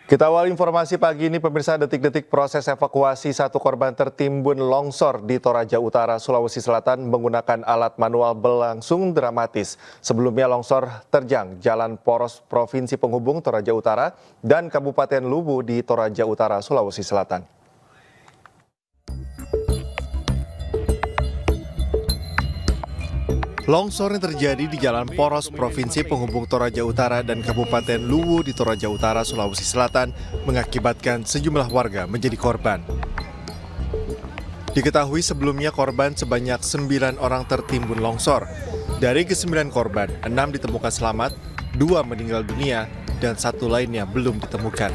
Kita awal informasi pagi ini, pemirsa, detik-detik proses evakuasi satu korban tertimbun longsor di Toraja Utara, Sulawesi Selatan menggunakan alat manual berlangsung dramatis. Sebelumnya longsor terjang jalan poros Provinsi Penghubung Toraja Utara dan Kabupaten Luwu di Toraja Utara, Sulawesi Selatan. Longsor yang terjadi di jalan poros Provinsi Penghubung Toraja Utara dan Kabupaten Luwu di Toraja Utara, Sulawesi Selatan mengakibatkan sejumlah warga menjadi korban. Diketahui sebelumnya korban sebanyak 9 orang tertimbun longsor. Dari ke-9 korban, 6 ditemukan selamat, 2 meninggal dunia, dan 1 lainnya belum ditemukan.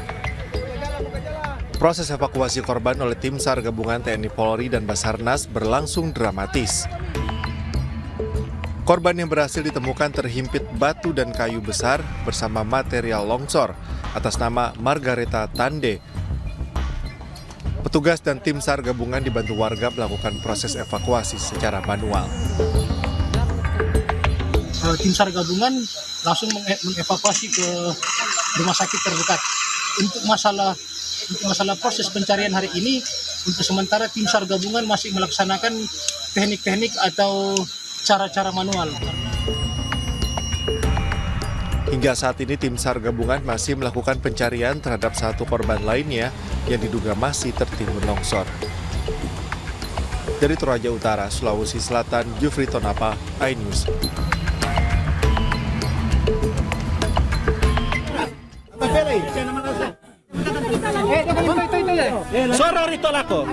Proses evakuasi korban oleh tim SAR gabungan TNI Polri dan Basarnas berlangsung dramatis. Korban yang berhasil ditemukan terhimpit batu dan kayu besar bersama material longsor atas nama Margareta Tande. Petugas dan tim SAR gabungan dibantu warga melakukan proses evakuasi secara manual. Tim SAR gabungan langsung mengevakuasi ke rumah sakit terdekat. Untuk masalah proses pencarian hari ini, untuk sementara tim SAR gabungan masih melaksanakan teknik-teknik atau cara-cara manual. Hingga saat ini tim SAR gabungan masih melakukan pencarian terhadap satu korban lainnya yang diduga masih tertimbun longsor. Dari Toraja Utara, Sulawesi Selatan, Jufri Tonapa, iNews. Soror itu lako.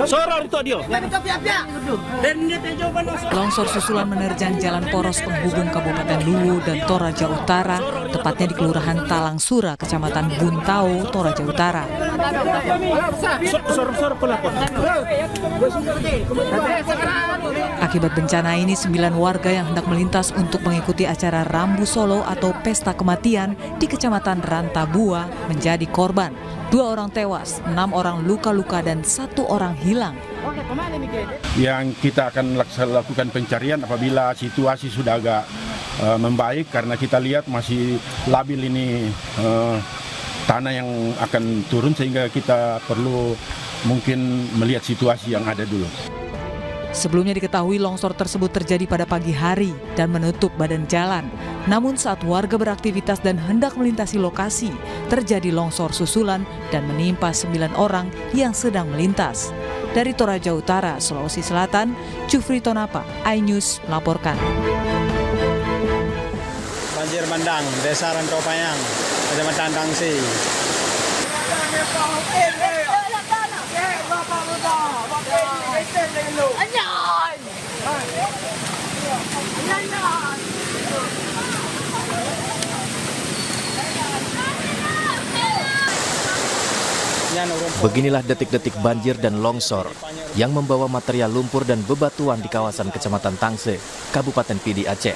Soror itu dia. Longsor susulan menerjang jalan poros penghubung Kabupaten Luwu dan Toraja Utara, tepatnya di Kelurahan Talangsura, Kecamatan Buntau, Toraja Utara. Akibat bencana ini, 9 warga yang hendak melintas untuk mengikuti acara Rambu Solo atau Pesta Kematian di Kecamatan Rantabua menjadi korban. 2 orang tewas, 6 orang luka-luka, dan 1 orang hilang. Yang kita akan lakukan pencarian apabila situasi sudah agak membaik, karena kita lihat masih labil ini tanah yang akan turun, sehingga kita perlu mungkin melihat situasi yang ada dulu. Sebelumnya diketahui longsor tersebut terjadi pada pagi hari dan menutup badan jalan. Namun saat warga beraktivitas dan hendak melintasi lokasi, terjadi longsor susulan dan menimpa 9 orang yang sedang melintas. Dari Toraja Utara, Sulawesi Selatan, Jufri Tonapa, iNews melaporkan. Banjir bandang, Desa Rantau Payang, Kecamatan Tangsi. Beginilah detik-detik banjir dan longsor yang membawa material lumpur dan bebatuan di kawasan Kecamatan Tangse, Kabupaten Pidi Aceh.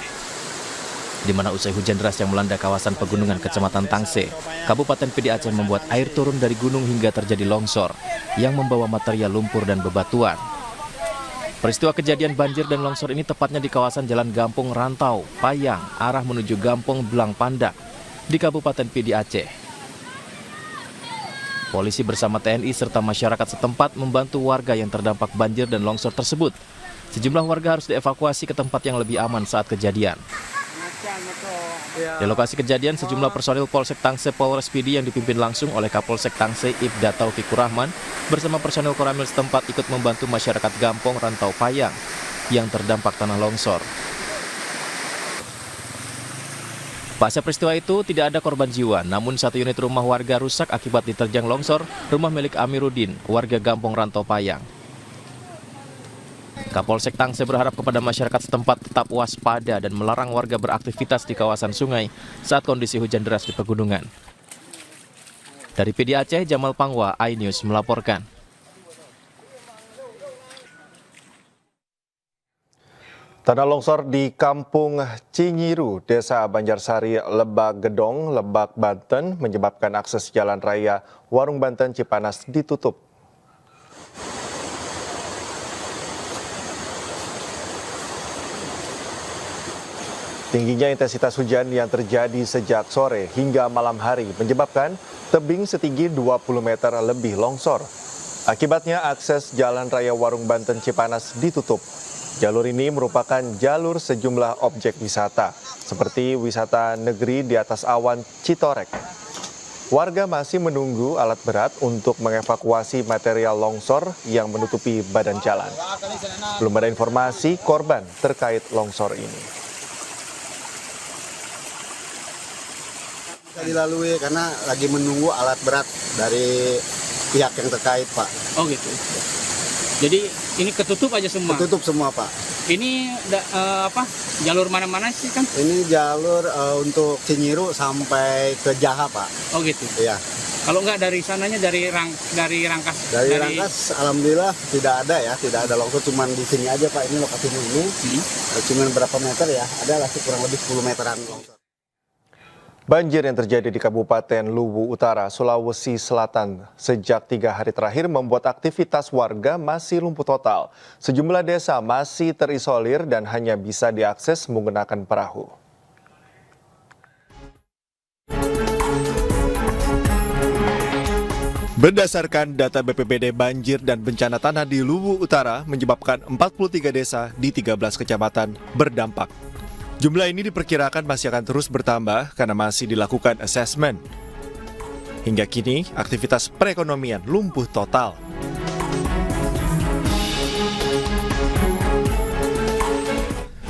Di mana usai hujan deras yang melanda kawasan pegunungan Kecamatan Tangse, Kabupaten Pidi Aceh membuat air turun dari gunung hingga terjadi longsor yang membawa material lumpur dan bebatuan. Peristiwa kejadian banjir dan longsor ini tepatnya di kawasan Jalan Gampong Rantau, Payang, arah menuju Gampong Belang Pandak di Kabupaten Pidi Aceh. Polisi bersama TNI serta masyarakat setempat membantu warga yang terdampak banjir dan longsor tersebut. Sejumlah warga harus dievakuasi ke tempat yang lebih aman saat kejadian. Di lokasi kejadian, sejumlah personil Polsek Tangse Polres Pidi yang dipimpin langsung oleh Kapolsek Tangse Ibda Taufikur Rahman bersama personil Koramil setempat ikut membantu masyarakat Gampong Rantau Payang yang terdampak tanah longsor. Pasca peristiwa itu tidak ada korban jiwa, namun 1 unit rumah warga rusak akibat diterjang longsor, rumah milik Amiruddin, warga Gampong Rantau Payang. Kapolsek Tangse berharap kepada masyarakat setempat tetap waspada dan melarang warga beraktivitas di kawasan sungai saat kondisi hujan deras di pegunungan. Dari Pidi Aceh, Jamal Pangwa, iNews melaporkan. Tanah longsor di Kampung Cinyiru, Desa Banjarsari, Lebak Gedong, Lebak, Banten menyebabkan akses jalan raya Warung Banten Cipanas ditutup. Tingginya intensitas hujan yang terjadi sejak sore hingga malam hari menyebabkan tebing setinggi 20 meter lebih longsor. Akibatnya akses Jalan Raya Warung Banten Cipanas ditutup. Jalur ini merupakan jalur sejumlah objek wisata, seperti wisata negeri di atas awan Citorek. Warga masih menunggu alat berat untuk mengevakuasi material longsor yang menutupi badan jalan. Belum ada informasi korban terkait longsor ini. Bisa dilalui karena lagi menunggu alat berat dari pihak yang terkait, Pak. Oh gitu. Jadi ini ketutup aja semua. Ketutup semua, Pak. Ini jalur mana-mana sih kan? Ini jalur untuk Cinyiru sampai ke Jaha, Pak. Oh gitu. Iya. Kalau nggak dari sananya dari Rangkas. Dari Rangkas, alhamdulillah tidak ada ya, tidak ada longsor, cuman di sini aja, Pak. Ini lokasinya ini. Cuman berapa meter ya? Ada lah kurang lebih 10 meteran longsor. Banjir yang terjadi di Kabupaten Luwu Utara, Sulawesi Selatan sejak 3 hari terakhir membuat aktivitas warga masih lumpuh total. Sejumlah desa masih terisolir dan hanya bisa diakses menggunakan perahu. Berdasarkan data BPBD, banjir dan bencana tanah di Luwu Utara menyebabkan 43 desa di 13 kecamatan berdampak. Jumlah ini diperkirakan masih akan terus bertambah karena masih dilakukan asesmen. Hingga kini, aktivitas perekonomian lumpuh total.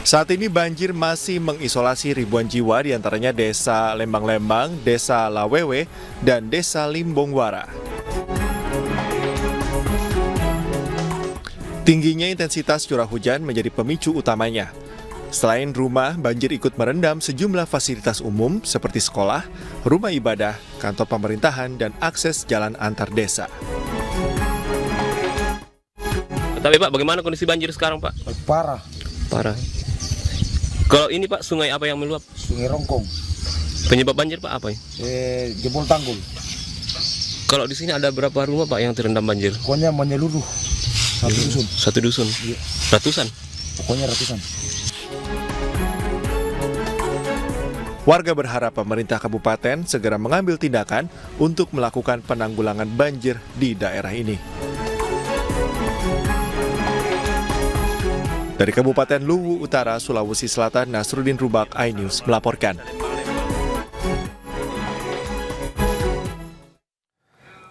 Saat ini banjir masih mengisolasi ribuan jiwa, diantaranya Desa Lembang-Lembang, Desa Lawewe, dan Desa Limbongwara. Tingginya intensitas curah hujan menjadi pemicu utamanya. Selain rumah, banjir ikut merendam sejumlah fasilitas umum seperti sekolah, rumah ibadah, kantor pemerintahan, dan akses jalan antar desa. Tapi Pak, bagaimana kondisi banjir sekarang Pak? Parah. Parah. Kalau ini Pak, sungai apa yang meluap? Sungai Rongkong. Penyebab banjir Pak apa ya? Jebol tanggul. Kalau di sini ada berapa rumah Pak yang terendam banjir? Pokoknya menyeluruh. Satu dusun. Satu dusun? Iya. Ratusan? Pokoknya ratusan. Warga berharap pemerintah kabupaten segera mengambil tindakan untuk melakukan penanggulangan banjir di daerah ini. Dari Kabupaten Luwu Utara, Sulawesi Selatan, Nasruddin Rubak, iNews melaporkan.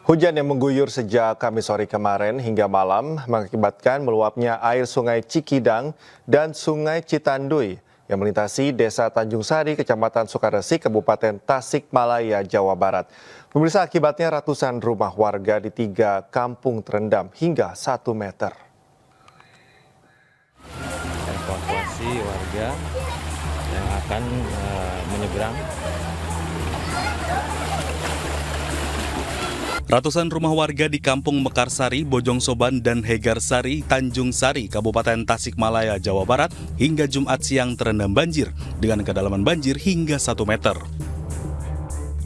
Hujan yang mengguyur sejak Kamis sore kemarin hingga malam mengakibatkan meluapnya air Sungai Cikidang dan Sungai Citanduy yang melintasi Desa Tanjung Sari, Kecamatan Sukaresik, Kabupaten Tasikmalaya, Jawa Barat. Pemirsa, akibatnya ratusan rumah warga di 3 kampung terendam hingga 1 meter. Evakuasi warga yang akan menyeberang. Ratusan rumah warga di Kampung Mekarsari, Bojongsoban, dan Hegarsari, Tanjung Sari, Kabupaten Tasikmalaya, Jawa Barat, hingga Jumat siang terendam banjir dengan kedalaman banjir hingga 1 meter.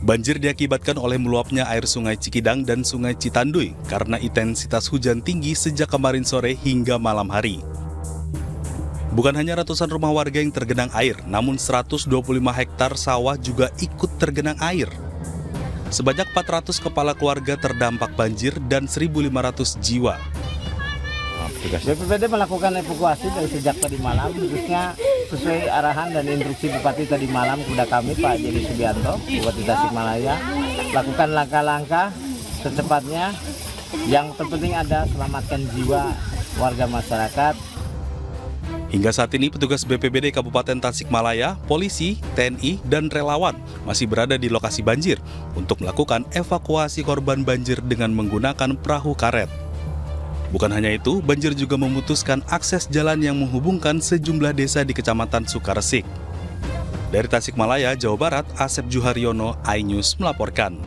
Banjir diakibatkan oleh meluapnya air Sungai Cikidang dan Sungai Citanduy karena intensitas hujan tinggi sejak kemarin sore hingga malam hari. Bukan hanya ratusan rumah warga yang tergenang air, namun 125 hektar sawah juga ikut tergenang air. Sebanyak 400 kepala keluarga terdampak banjir dan 1.500 jiwa. BPBD melakukan evakuasi dari sejak tadi malam, khususnya sesuai arahan dan instruksi Bupati tadi malam kepada kami, Pak Jeli Subianto, Bupati Tasikmalaya, lakukan langkah-langkah secepatnya. Yang terpenting ada selamatkan jiwa warga masyarakat. Hingga saat ini petugas BPBD Kabupaten Tasikmalaya, polisi, TNI, dan relawan masih berada di lokasi banjir untuk melakukan evakuasi korban banjir dengan menggunakan perahu karet. Bukan hanya itu, banjir juga memutuskan akses jalan yang menghubungkan sejumlah desa di Kecamatan Sukaresik. Dari Tasikmalaya, Jawa Barat, Asep Juharyono, iNews melaporkan.